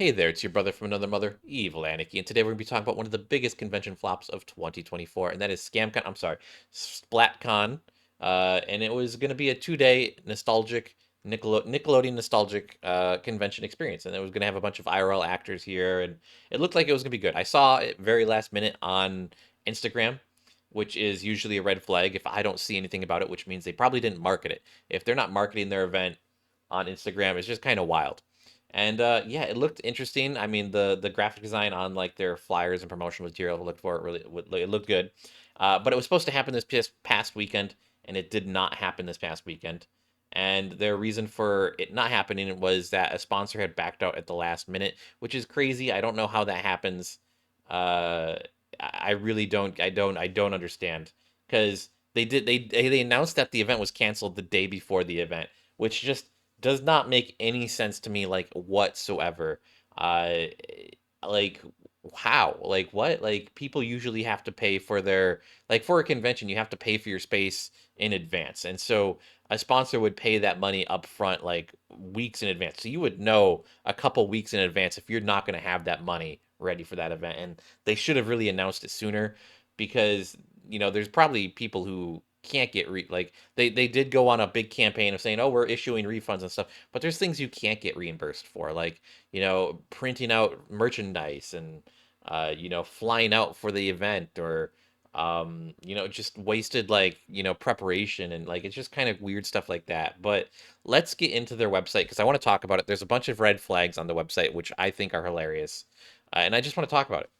Hey there, it's your brother from another mother, Evil Anarchy, and today we're going to be talking about one of the biggest convention flops of 2024, and that is SplatCon, and it was going to be a two-day nostalgic Nickelodeon nostalgic convention experience, and it was going to have a bunch of IRL actors here, and it looked like it was going to be good. I saw it very last minute on Instagram, which is usually a red flag if I don't see anything about it, which means they probably didn't market it. If they're not marketing their event on Instagram, it's just kind of wild. And yeah, it looked interesting. I mean, the graphic design on like their flyers and promotional material looked for it it looked good. But it was supposed to happen this past weekend, and it did not happen this past weekend. And their reason for it not happening was that a sponsor had backed out at the last minute, which is crazy. I don't know how that happens. Uh, I really don't. I don't understand because they announced that the event was canceled the day before the event, which just does not make any sense to me, like whatsoever. Uh, like how? Like what? Like people usually have to pay for their like for a convention, you have to pay for your space in advance, and so a sponsor would pay that money up front like weeks in advance. So you would know a couple weeks in advance if you're not going to have that money ready for that event, and they should have really announced it sooner because there's probably people who can't get like they did go on a big campaign of saying, oh, we're issuing refunds and stuff, but there's things you can't get reimbursed for, like printing out merchandise and flying out for the event, or just wasted like preparation, and like it's just kind of weird stuff like that. But let's get into their website because I want to talk about it. There's a bunch of red flags on the website which I think are hilarious, and I just want to talk about it.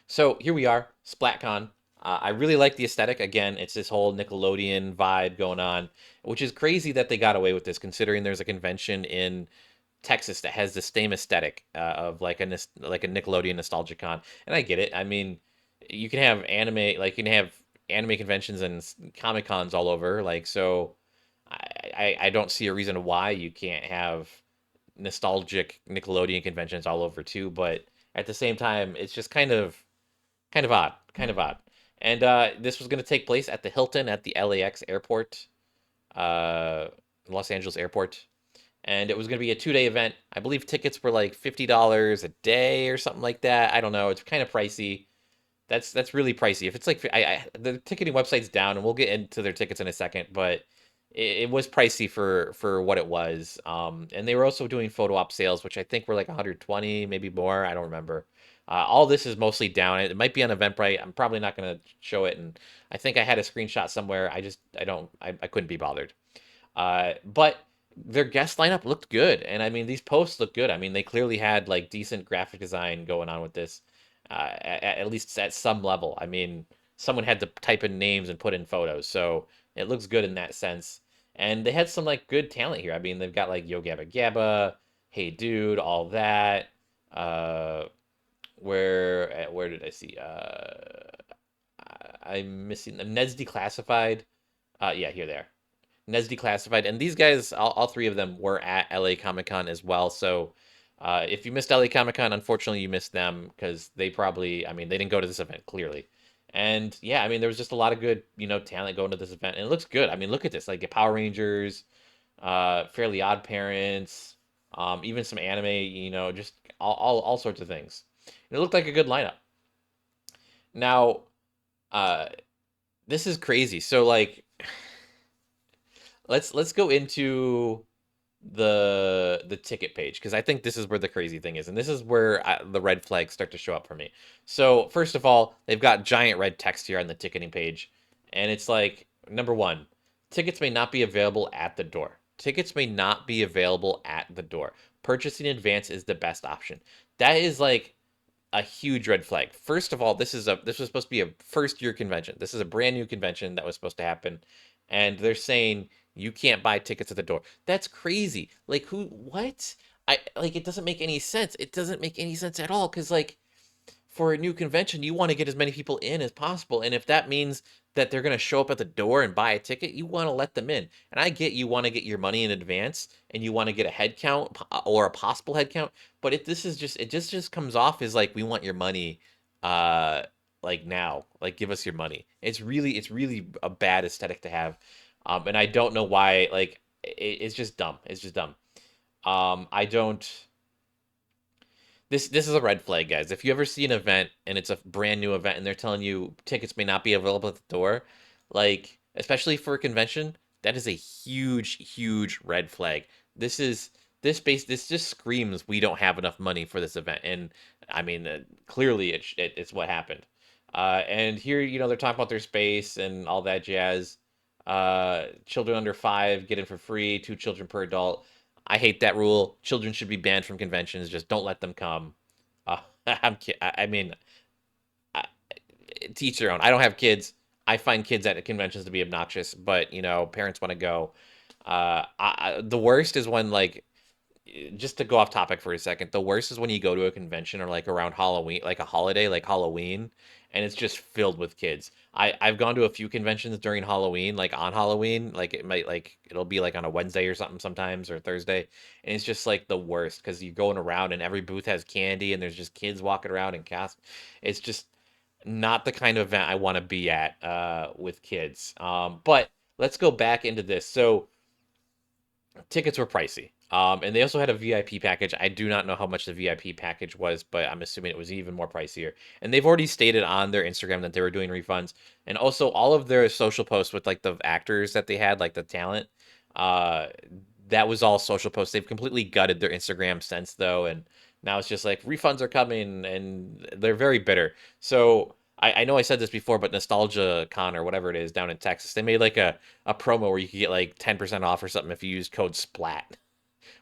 So here we are, SplatCon. I really like the aesthetic. Again, it's this whole Nickelodeon vibe going on, which is crazy that they got away with this, considering there's a convention in Texas that has the same aesthetic of like like a Nickelodeon nostalgia con. And I get it. I mean, you can have anime, like you can have anime conventions and comic cons all over. Like so, I don't see a reason why you can't have nostalgic Nickelodeon conventions all over too. But at the same time, it's just kind of odd, kind of odd. And this was going to take place at the Hilton at the LAX airport, uh, Los Angeles airport. And it was going to be a 2 day event. I believe tickets were like $50 a day or something like that. I don't know. It's kind of pricey. That's really pricey. If it's like the ticketing website's down, and we'll get into their tickets in a second, but it was pricey for what it was. And they were also doing photo op sales, which I think were like 120, maybe more. I don't remember. All this is mostly down. It might be on Eventbrite. I'm probably not going to show it, and I think I had a screenshot somewhere. I couldn't be bothered. But their guest lineup looked good, and I mean these posts look good. I mean they clearly had like decent graphic design going on with this, at least at some level. I mean someone had to type in names and put in photos, so it looks good in that sense. And they had some like good talent here. I mean they've got like Yo Gabba Gabba, Hey Dude, all that. Uh, where did I see? I'm missing them. Ned's Declassified. Yeah, here they are. Nes Declassified, and these guys, all three of them, were at LA Comic Con as well. So if you missed LA Comic Con, unfortunately, you missed them because they probably, I mean, they didn't go to this event clearly. And yeah, I mean, there was just a lot of good, talent going to this event, and it looks good. I mean, look at this, like the Power Rangers, Fairly Odd Parents, even some anime, just all sorts of things. And it looked like a good lineup. Now, uh, this is crazy. So like, let's go into the ticket page because I think this is where the crazy thing is, and this is where the red flags start to show up for me. So first of all, they've got giant red text here on the ticketing page, and it's like number one, tickets may not be available at the door. Tickets may not be available at the door. Purchasing in advance is the best option. That is like a huge red flag. First of all, this was supposed to be a first year convention. This is a brand new convention that was supposed to happen, and they're saying you can't buy tickets at the door. That's crazy. Like who? What? I like it doesn't make any sense. It doesn't make any sense at all because like for a new convention, you want to get as many people in as possible. And if that means that they're going to show up at the door and buy a ticket, you want to let them in. And I get you want to get your money in advance and you want to get a head count or a possible head count, but this is just it just comes off as like we want your money uh like now. Like give us your money. It's really a bad aesthetic to have. And I don't know why it's just dumb. It's just dumb. I don't this is a red flag, guys. If you ever see an event and it's a brand new event and they're telling you tickets may not be available at the door, like especially for a convention, that is a huge red flag. This is this just screams we don't have enough money for this event, and I mean clearly it's what happened. And here, they're talking about their space and all that jazz. Children under 5 get in for free, 2 children per adult. I hate that rule. Children should be banned from conventions. Just don't let them come. Uh, I mean, I, teach their own. I don't have kids. I find kids at conventions to be obnoxious, but parents want to go. The worst is when like just to go off topic for a second, the worst is when you go to a convention or like around Halloween, like a holiday like Halloween, and it's just filled with kids. I've gone to a few conventions during Halloween, like on Halloween, like it'll be like on a Wednesday or something sometimes or Thursday, and it's just like the worst because you're going around and every booth has candy and there's just kids walking around in cast. It's just not the kind of event I want to be at with kids. But let's go back into this. So tickets were pricey. And they also had a VIP package. I do not know how much the VIP package was, but I'm assuming it was even more pricier. And they've already stated on their Instagram that they were doing refunds. And also all of their social posts with like the actors that they had, like the talent, uh, that was all social posts. They've completely gutted their Instagram since though, and now it's just like refunds are coming, and they're very bitter. So I know I said this before, but Nostalgia Con or whatever it is down in Texas, they made like a promo where you could get like 10% off or something if you use code SPLAT,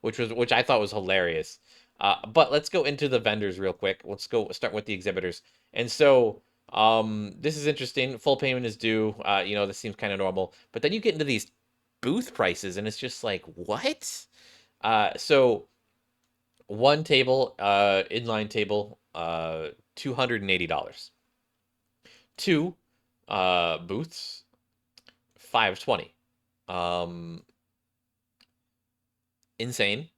which I thought was hilarious. But let's go into the vendors real quick. Let's go start with the exhibitors. And so this is interesting. Full payment is due. This seems kind of normal. But then you get into these booth prices, and it's just like, what? So one table, inline table, $280. Two booths, 520. Um, insane.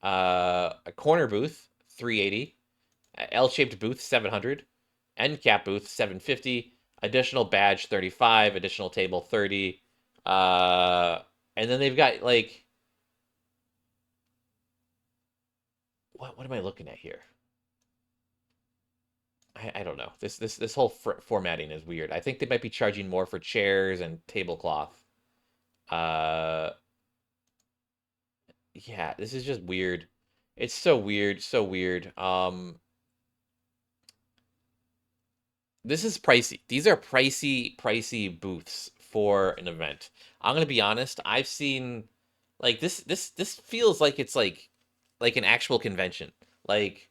A corner booth, 380. L-shaped booth, 700. End cap booth, 750. Additional badge, 35. Additional table, 30. Uh, and then they've got like what am I looking at here? I don't know. This whole formatting is weird. I think they might be charging more for chairs and tablecloth. Uh, yeah, this is just weird. It's so weird, so weird. This is pricey. These are pricey booths for an event. I'm gonna be honest. I've seen like this feels like it's like an actual convention. Like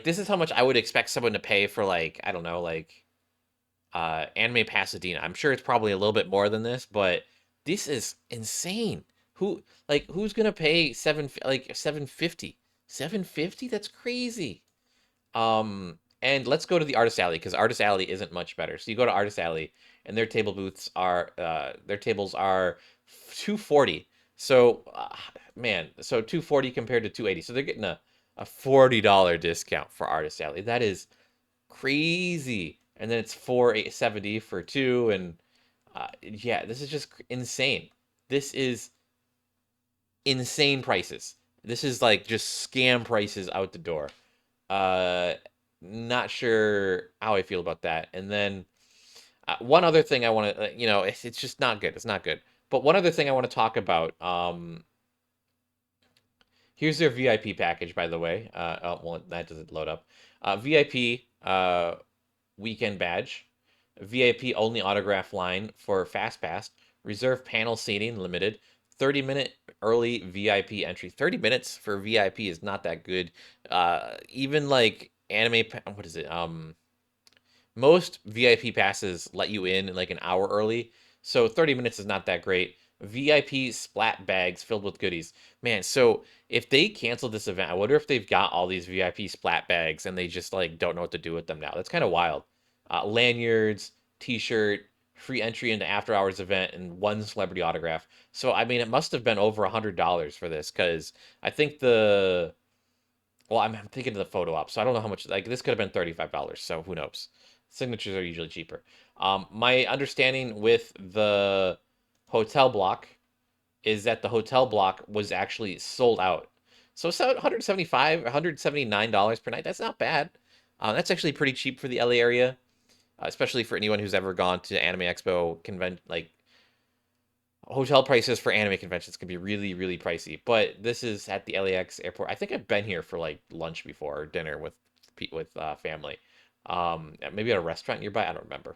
this is how much I would expect someone to pay for like I don't know like Anime Pasadena. I'm sure it's probably a little bit more than this, but this is insane. Who's gonna pay 750? 750? That's crazy. And let's go to the Artist Alley because Artist Alley isn't much better. So you go to Artist Alley, and their tables are 240. So man, so 240 compared to 280. So they're getting a $40 discount for Artist Alley. That is crazy. And then it's 470 for two, and yeah, this is just insane. This is insane prices. This is like just scam prices out the door. Uh, Not sure how I feel about that. And then one other thing I want to, it's just not good. It's not good. But one other thing I want to talk about. Here's their VIP package, by the way. Oh, well, that doesn't load up. VIP weekend badge, VIP only autograph line for Fast Pass, reserve panel seating limited, 30-minute early VIP entry. 30 minutes for VIP is not that good. Even like what is it? Most VIP passes let you in like an hour early, so 30 minutes is not that great. VIP splat bags filled with goodies. Man, so if they cancel this event, I wonder if they've got all these VIP splat bags and they just like don't know what to do with them now. That's kind of wild. Lanyards, t-shirt, free entry into after hours event, and one celebrity autograph. So I mean, it must have been over $100 for this because I think I'm thinking of the photo op, so I don't know how much. Like this could have been $35, so who knows? Signatures are usually cheaper. My understanding with the hotel block is that the hotel block was actually sold out. So 175, $179 per night. That's not bad. That's actually pretty cheap for the LA area, especially for anyone who's ever gone to Anime Expo convent. Like hotel prices for anime conventions can be really, really pricey. But this is at the LAX airport. I think I've been here for like lunch before or dinner with family. Maybe at a restaurant nearby. I don't remember.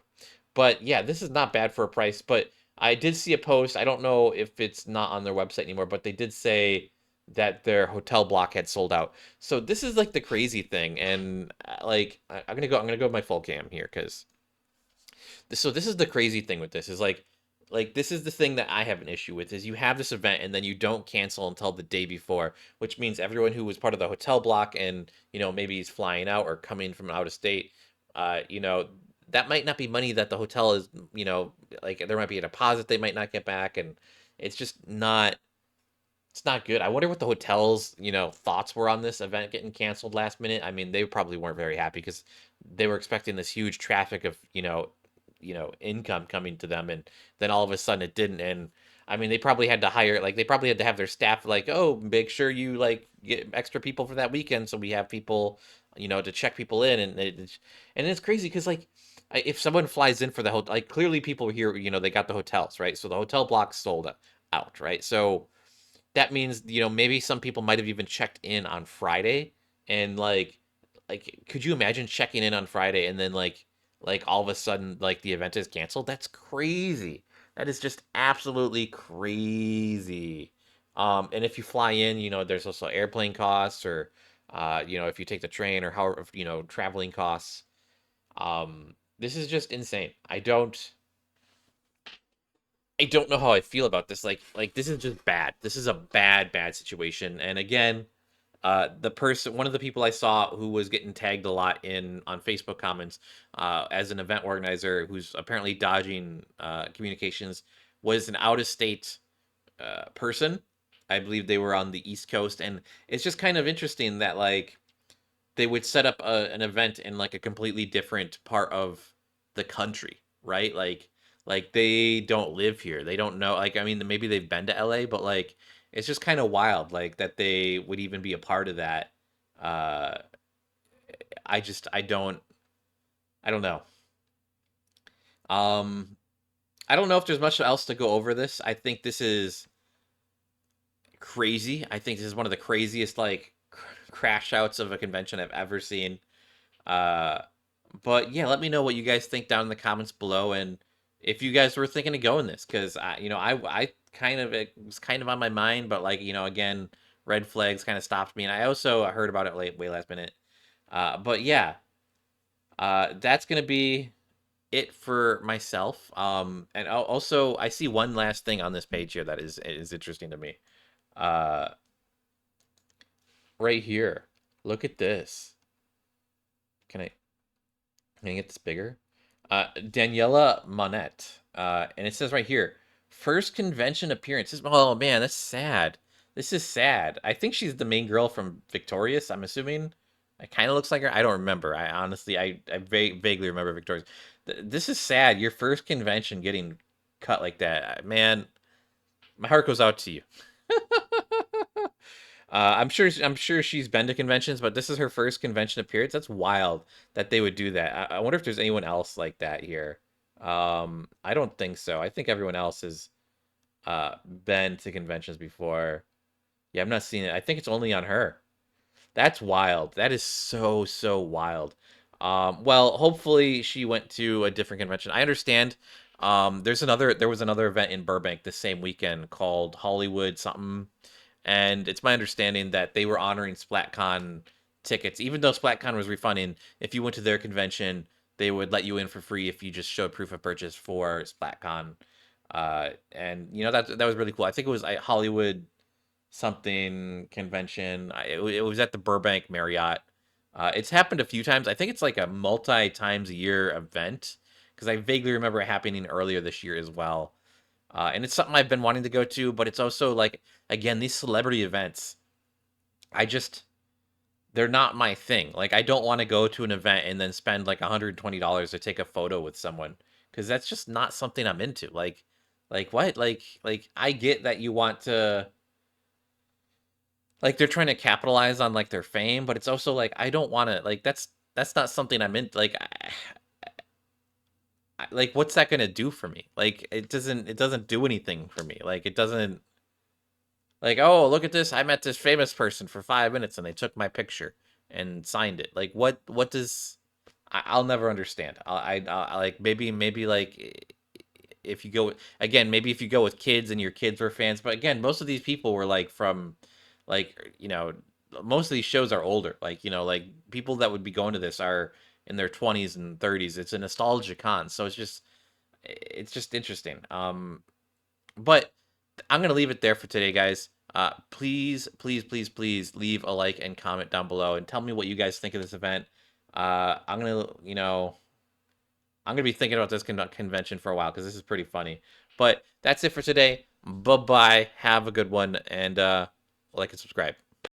But yeah, this is not bad for a price. But I did see a post. I don't know if it's not on their website anymore, but they did say that their hotel block had sold out. So this is like the crazy thing, and like I'm gonna go. I'm gonna go with my full cam here because so this is the crazy thing with this is like this is the thing that I have an issue with is you have this event and then you don't cancel until the day before, which means everyone who was part of the hotel block and maybe he's flying out or coming from out of state, you know that might not be money that the hotel is, like there might be a deposit they might not get back, and it's just not it's not good. I wonder what the hotel's, thoughts were on this event getting canceled last minute. I mean, they probably weren't very happy because they were expecting this huge traffic of, income coming to them, and then all of a sudden it didn't. And I mean, they probably had to hire, like, they probably had to have their staff, like, oh, make sure you like get extra people for that weekend, so we have people, to check people in, and it's crazy because like. If someone flies in for the hotel, like clearly people here, they got the hotels, right? So the hotel block sold out, right? So that means maybe some people might have even checked in on Friday, and like could you imagine checking in on Friday and then like all of a sudden like the event is canceled? That's crazy. That is just absolutely crazy. And if you fly in, there's also airplane costs, or if you take the train, or however, traveling costs. This is just insane. I don't know how I feel about this. Like this is just bad. This is a bad situation. And again, one of the people I saw who was getting tagged a lot in on Facebook comments, as an event organizer who's apparently dodging communications, was an out of state person. I believe they were on the East Coast, and it's just kind of interesting that like they would set up an event in like a completely different part of the country, right? Like they don't live here. They don't know. Like I mean, maybe they've been to LA, but like it's just kind of wild, like that they would even be a part of that. Uh, I don't know. Um, I don't know if there's much else to go over this. I think this is crazy. I think this is one of the craziest like crash outs of a convention I've ever seen. Uh, but yeah, let me know what you guys think down in the comments below, and if you guys were thinking of going this, because I kind of, it was kind of on my mind, but like again, red flags kind of stopped me, and I also heard about it way last minute. But yeah, that's gonna be it for myself. And also I see one last thing on this page here that is interesting to me. Uh, right here, look at this. Can I? Can I get this bigger? Daniela Monette. And it says right here, first convention appearance. Oh man, that's sad. This is sad. I think she's the main girl from Victorious, I'm assuming. It kind of looks like her. I don't remember. I honestly, I vaguely remember Victorious. This is sad. Your first convention getting cut like that. Man, my heart goes out to you. I'm sure she's been to conventions, but this is her first convention appearance. That's wild that they would do that. I wonder if there's anyone else like that here. I don't think so. I think everyone else has been to conventions before. Yeah, I'm not seeing it. I think it's only on her. That's wild. That is so wild. Well, hopefully she went to a different convention. I understand. There was another event in Burbank the same weekend called Hollywood something, and it's my understanding that they were honoring SplatCon tickets, even though SplatCon was refunding. If you went to their convention, they would let you in for free if you just showed proof of purchase for SplatCon. And that was really cool. I think it was Hollywood something convention. It was at the Burbank Marriott. It's happened a few times. I think it's like a multi times a year event because I vaguely remember it happening earlier this year as well. And it's something I've been wanting to go to, but it's also like, again, these celebrity events, I just, they're not my thing. Like, I don't want to go to an event and then spend like $120 to take a photo with someone because that's just not something I'm into. Like what? Like I get that you want to, like they're trying to capitalize on like their fame, but it's also like I don't want to like that's not something I'm in. Like like what's that gonna do for me? Like it doesn't do anything for me. Like it doesn't like, oh, look at this. I met this famous person for 5 minutes and they took my picture and signed it. Like what does I'll never understand. I like maybe like if you go again, maybe if you go with kids and your kids were fans, but again, most of these people were like from like, most of these shows are older. Like, like people that would be going to this are in their 20s and 30s. It's a nostalgia con. So it's just interesting. But I'm gonna leave it there for today, guys. Please, please, please, please leave a like and comment down below and tell me what you guys think of this event. I'm gonna, I'm gonna be thinking about this convention for a while because this is pretty funny. But that's it for today. Bye bye. Have a good one, and like and subscribe.